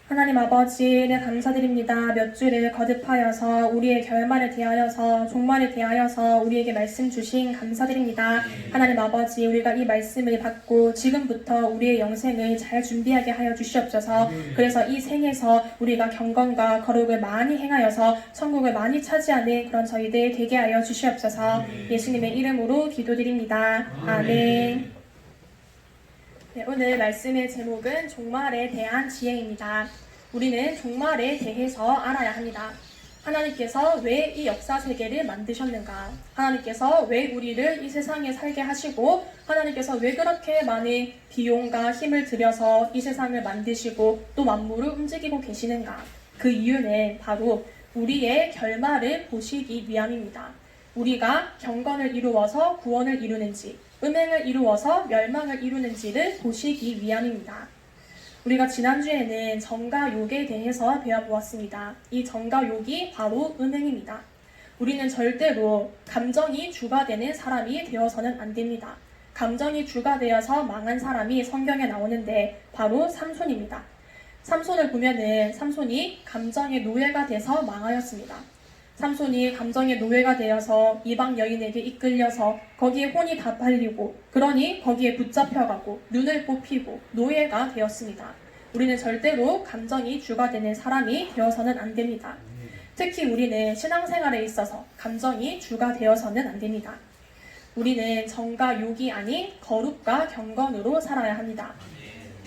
하나님 아버지, 네 감사드립니다. 몇 주를 거듭하여서 우리의 결말에 대하여서 종말에 대하여서 우리에게 말씀 주신 감사드립니다. 하나님 아버지, 우리가 이 말씀을 받고 지금부터 우리의 영생을 잘 준비하게 하여 주시옵소서. 그래서 이 생에서 우리가 경건과 거룩을 많이 행하여서 천국을 많이 차지하는 그런 저희들 되게 하여 주시옵소서. 예수님의 이름으로 기도드립니다. 아멘. 네, 오늘 말씀의 제목은 종말에 대한 지혜입니다. 우리는 종말에 대해서 알아야 합니다. 하나님께서 왜 이 역사 세계를 만드셨는가? 하나님께서 왜 우리를 이 세상에 살게 하시고 하나님께서 왜 그렇게 많은 비용과 힘을 들여서 이 세상을 만드시고 또 만물을 움직이고 계시는가? 그 이유는 바로 우리의 결말을 보시기 위함입니다. 우리가 경건을 이루어서 구원을 이루는지 음행을 이루어서 멸망을 이루는지를 보시기 위함입니다. 우리가 지난주에는 정과 욕에 대해서 배워보았습니다. 이 정과 욕이 바로 음행입니다. 우리는 절대로 감정이 주가 되는 사람이 되어서는 안 됩니다. 감정이 주가 되어서 망한 사람이 성경에 나오는데 바로 삼손입니다. 삼손을 보면은 삼손이 감정의 노예가 돼서 망하였습니다. 삼손이 감정의 노예가 되어서 이방 여인에게 이끌려서 거기에 혼이 다 팔리고 그러니 거기에 붙잡혀가고 눈을 뽑히고 노예가 되었습니다. 우리는 절대로 감정이 주가 되는 사람이 되어서는 안 됩니다. 특히 우리는 신앙생활에 있어서 감정이 주가 되어서는 안 됩니다. 우리는 정과 욕이 아닌 거룩과 경건으로 살아야 합니다.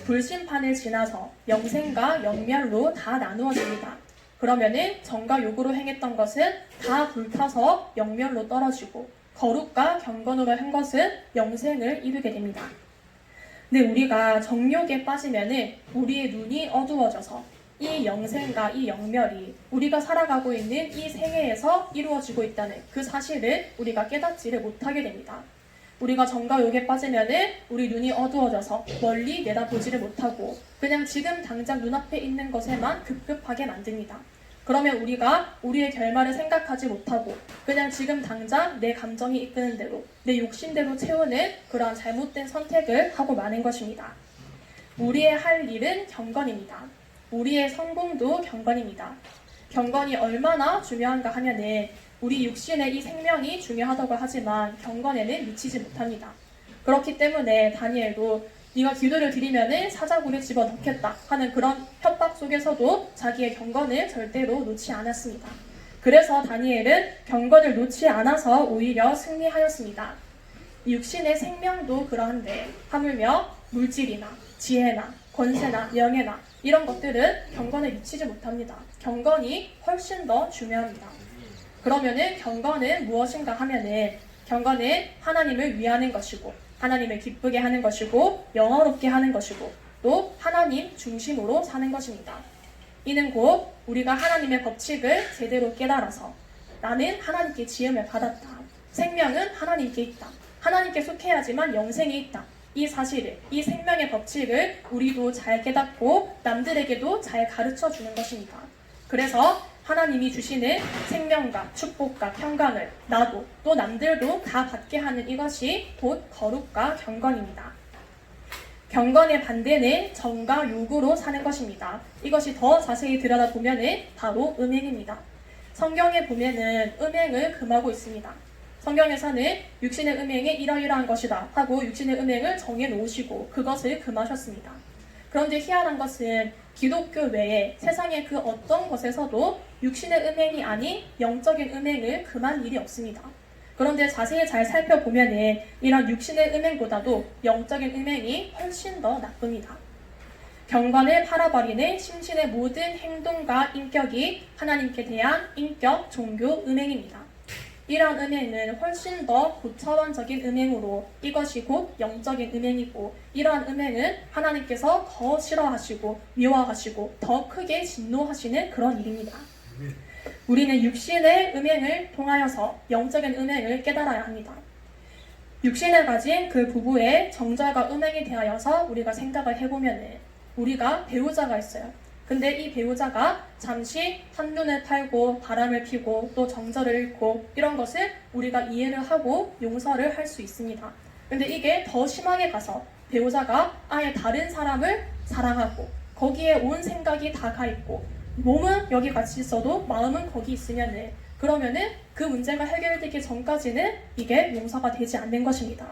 불심판을 지나서 영생과 영멸로 다 나누어집니다. 그러면은 정과 욕으로 행했던 것은 다 불타서 영멸로 떨어지고 거룩과 경건으로 한 것은 영생을 이루게 됩니다. 근데 우리가 정욕에 빠지면은 우리의 눈이 어두워져서 이 영생과 이 영멸이 우리가 살아가고 있는 이 생애에서 이루어지고 있다는 그 사실을 우리가 깨닫지를 못하게 됩니다. 우리가 정과 욕에 빠지면은 우리 눈이 어두워져서 멀리 내다보지를 못하고 그냥 지금 당장 눈앞에 있는 것에만 급급하게 만듭니다. 그러면 우리가 우리의 결말을 생각하지 못하고 그냥 지금 당장 내 감정이 이끄는 대로 내 욕심대로 채우는 그러한 잘못된 선택을 하고 마는 것입니다. 우리의 할 일은 경건입니다. 우리의 성공도 경건입니다. 경건이 얼마나 중요한가 하면은 우리 육신의 이 생명이 중요하다고 하지만 경건에는 미치지 못합니다. 그렇기 때문에 다니엘도 네가 기도를 드리면은 사자굴에 집어넣겠다 하는 그런 협박 속에서도 자기의 경건을 절대로 놓지 않았습니다. 그래서 다니엘은 경건을 놓지 않아서 오히려 승리하였습니다. 육신의 생명도 그러한데 하물며 물질이나 지혜나 권세나 명예나 이런 것들은 경건에 미치지 못합니다. 경건이 훨씬 더 중요합니다. 그러면은 경건은 무엇인가 하면은 경건은 하나님을 위하는 것이고 하나님을 기쁘게 하는 것이고 영화롭게 하는 것이고 또 하나님 중심으로 사는 것입니다. 이는 곧 우리가 하나님의 법칙을 제대로 깨달아서 나는 하나님께 지음을 받았다. 생명은 하나님께 있다. 하나님께 속해야지만 영생이 있다. 이 사실을, 이 생명의 법칙을 우리도 잘 깨닫고 남들에게도 잘 가르쳐 주는 것입니다. 그래서 하나님이 주시는 생명과 축복과 평강을 나도 또 남들도 다 받게 하는 이것이 곧 거룩과 경건입니다. 경건의 반대는 정과 욕으로 사는 것입니다. 이것이 더 자세히 들여다보면 바로 음행입니다. 성경에 보면은 음행을 금하고 있습니다. 성경에서는 육신의 음행이 이러이러한 것이다 하고 육신의 음행을 정해놓으시고 그것을 금하셨습니다. 그런데 희한한 것은 기독교 외에 세상의 그 어떤 것에서도 육신의 음행이 아닌 영적인 음행을 금한 일이 없습니다. 그런데 자세히 잘 살펴보면 이런 육신의 음행보다도 영적인 음행이 훨씬 더 나쁩니다. 경건을 팔아버리는 심신의 모든 행동과 인격이 하나님께 대한 인격, 종교, 음행입니다. 이러한 음행은 훨씬 더 고차원적인 음행으로 이것이 곧 영적인 음행이고 이러한 음행은 하나님께서 더 싫어하시고 미워하시고 더 크게 진노하시는 그런 일입니다. 우리는 육신의 음행을 통하여서 영적인 음행을 깨달아야 합니다. 육신을 가진 그 부부의 정절과 음행에 대하여서 우리가 생각을 해보면 우리가 배우자가 있어요. 근데 이 배우자가 잠시 한눈을 팔고 바람을 피고 또 정절을 잃고 이런 것을 우리가 이해를 하고 용서를 할 수 있습니다. 근데 이게 더 심하게 가서 배우자가 아예 다른 사람을 사랑하고 거기에 온 생각이 다 가 있고 몸은 여기 같이 있어도 마음은 거기 있으면은 그러면은 그 문제가 해결되기 전까지는 이게 용서가 되지 않는 것입니다.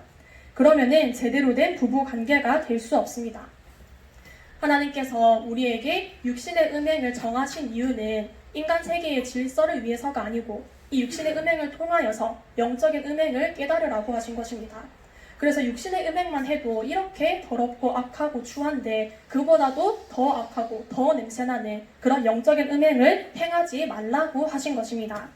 그러면은 제대로 된 부부 관계가 될 수 없습니다. 하나님께서 우리에게 육신의 음행을 정하신 이유는 인간 세계의 질서를 위해서가 아니고 이 육신의 음행을 통하여서 영적인 음행을 깨달으라고 하신 것입니다. 그래서 육신의 음행만 해도 이렇게 더럽고 악하고 추한데 그보다도 더 악하고 더 냄새나는 그런 영적인 음행을 행하지 말라고 하신 것입니다.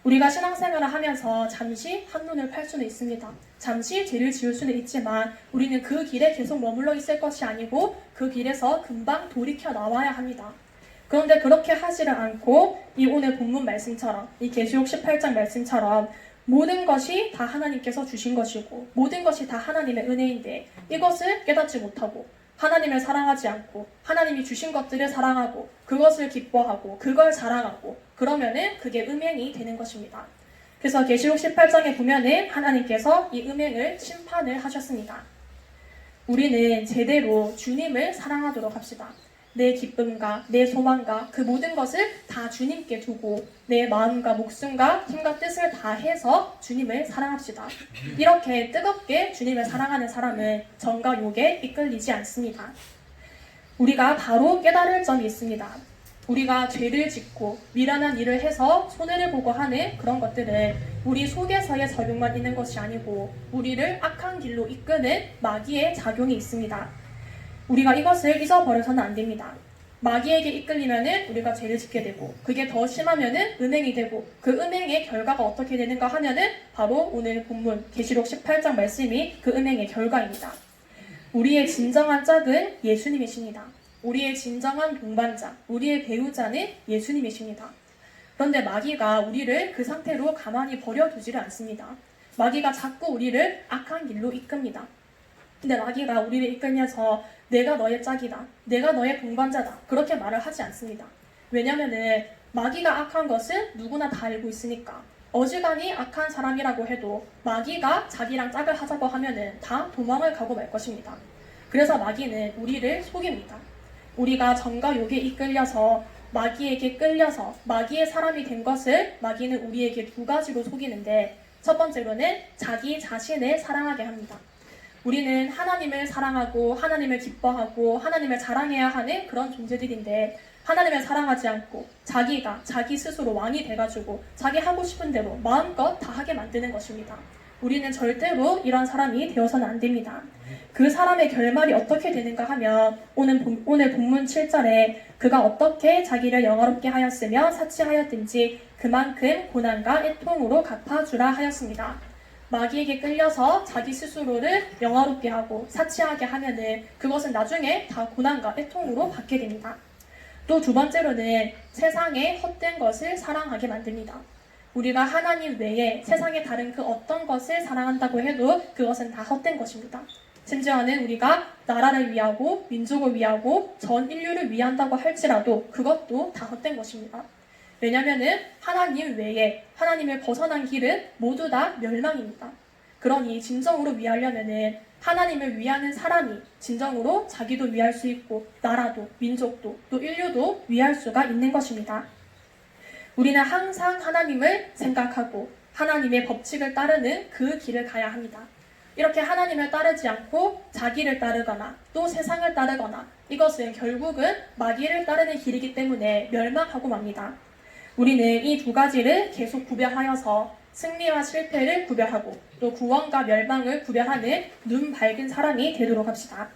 우리가 신앙생활을 하면서 잠시 한눈을 팔 수는 있습니다. 잠시 죄를 지을 수는 있지만 우리는 그 길에 계속 머물러 있을 것이 아니고 그 길에서 금방 돌이켜 나와야 합니다. 그런데 그렇게 하지를 않고 이 오늘 본문 말씀처럼 이 계시록 18장 말씀처럼 모든 것이 다 하나님께서 주신 것이고 모든 것이 다 하나님의 은혜인데 이것을 깨닫지 못하고 하나님을 사랑하지 않고 하나님이 주신 것들을 사랑하고 그것을 기뻐하고 그걸 자랑하고 그러면은 그게 음행이 되는 것입니다. 그래서 계시록 18장에 보면은 하나님께서 이 음행을 심판을 하셨습니다. 우리는 제대로 주님을 사랑하도록 합시다. 내 기쁨과 내 소망과 그 모든 것을 다 주님께 두고 내 마음과 목숨과 힘과 뜻을 다해서 주님을 사랑합시다. 이렇게 뜨겁게 주님을 사랑하는 사람은 정과 욕에 이끌리지 않습니다. 우리가 바로 깨달을 점이 있습니다. 우리가 죄를 짓고 미련한 일을 해서 손해를 보고 하는 그런 것들은 우리 속에서의 적용만 있는 것이 아니고 우리를 악한 길로 이끄는 마귀의 작용이 있습니다. 우리가 이것을 잊어버려서는 안 됩니다. 마귀에게 이끌리면은 우리가 죄를 짓게 되고 그게 더 심하면은 음행이 되고 그 음행의 결과가 어떻게 되는가 하면은 바로 오늘 본문 계시록 18장 말씀이 그 음행의 결과입니다. 우리의 진정한 짝은 예수님이십니다. 우리의 진정한 동반자, 우리의 배우자는 예수님이십니다. 그런데 마귀가 우리를 그 상태로 가만히 버려두지를 않습니다. 마귀가 자꾸 우리를 악한 길로 이끕니다. 근데 마귀가 우리를 이끌면서 내가 너의 짝이다, 내가 너의 동반자다 그렇게 말을 하지 않습니다. 왜냐면은 마귀가 악한 것은 누구나 다 알고 있으니까 어지간히 악한 사람이라고 해도 마귀가 자기랑 짝을 하자고 하면은 다 도망을 가고 말 것입니다. 그래서 마귀는 우리를 속입니다. 우리가 정과 욕에 이끌려서 마귀에게 끌려서 마귀의 사람이 된 것을 마귀는 우리에게 두 가지로 속이는데 첫 번째로는 자기 자신을 사랑하게 합니다. 우리는 하나님을 사랑하고 하나님을 기뻐하고 하나님을 자랑해야 하는 그런 존재들인데 하나님을 사랑하지 않고 자기가 자기 스스로 왕이 돼가지고 자기 하고 싶은 대로 마음껏 다 하게 만드는 것입니다. 우리는 절대로 이런 사람이 되어서는 안 됩니다. 그 사람의 결말이 어떻게 되는가 하면 오늘 본문 7절에 그가 어떻게 자기를 영화롭게 하였으며 사치하였든지 그만큼 고난과 애통으로 갚아주라 하였습니다. 마귀에게 끌려서 자기 스스로를 영화롭게 하고 사치하게 하면은 그것은 나중에 다 고난과 애통으로 받게 됩니다. 또 두 번째로는 세상의 헛된 것을 사랑하게 만듭니다. 우리가 하나님 외에 세상의 다른 그 어떤 것을 사랑한다고 해도 그것은 다 헛된 것입니다. 심지어는 우리가 나라를 위하고 민족을 위하고 전 인류를 위한다고 할지라도 그것도 다 헛된 것입니다. 왜냐면은 하나님 외에 하나님을 벗어난 길은 모두 다 멸망입니다. 그러니 진정으로 위하려면은 하나님을 위하는 사람이 진정으로 자기도 위할 수 있고 나라도 민족도 또 인류도 위할 수가 있는 것입니다. 우리는 항상 하나님을 생각하고 하나님의 법칙을 따르는 그 길을 가야 합니다. 이렇게 하나님을 따르지 않고 자기를 따르거나 또 세상을 따르거나 이것은 결국은 마귀를 따르는 길이기 때문에 멸망하고 맙니다. 우리는 이 두 가지를 계속 구별하여서 승리와 실패를 구별하고 또 구원과 멸망을 구별하는 눈 밝은 사람이 되도록 합시다.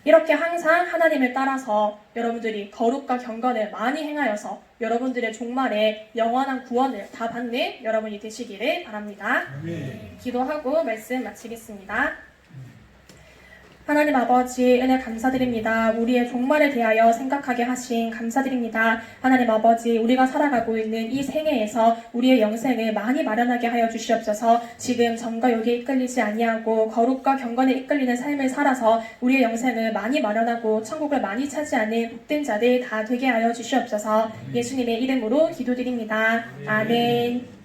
이렇게 항상 하나님을 따라서 여러분들이 거룩과 경건을 많이 행하여서 여러분들의 종말에 영원한 구원을 다 받는 여러분이 되시기를 바랍니다. 기도하고 말씀 마치겠습니다. 하나님 아버지 은혜 감사드립니다. 우리의 종말에 대하여 생각하게 하신 감사드립니다. 하나님 아버지 우리가 살아가고 있는 이 생애에서 우리의 영생을 많이 마련하게 하여 주시옵소서. 지금 정과 욕에 이끌리지 아니하고 거룩과 경건에 이끌리는 삶을 살아서 우리의 영생을 많이 마련하고 천국을 많이 차지하는 복된 자들 다 되게 하여 주시옵소서. 예수님의 이름으로 기도드립니다. 아멘.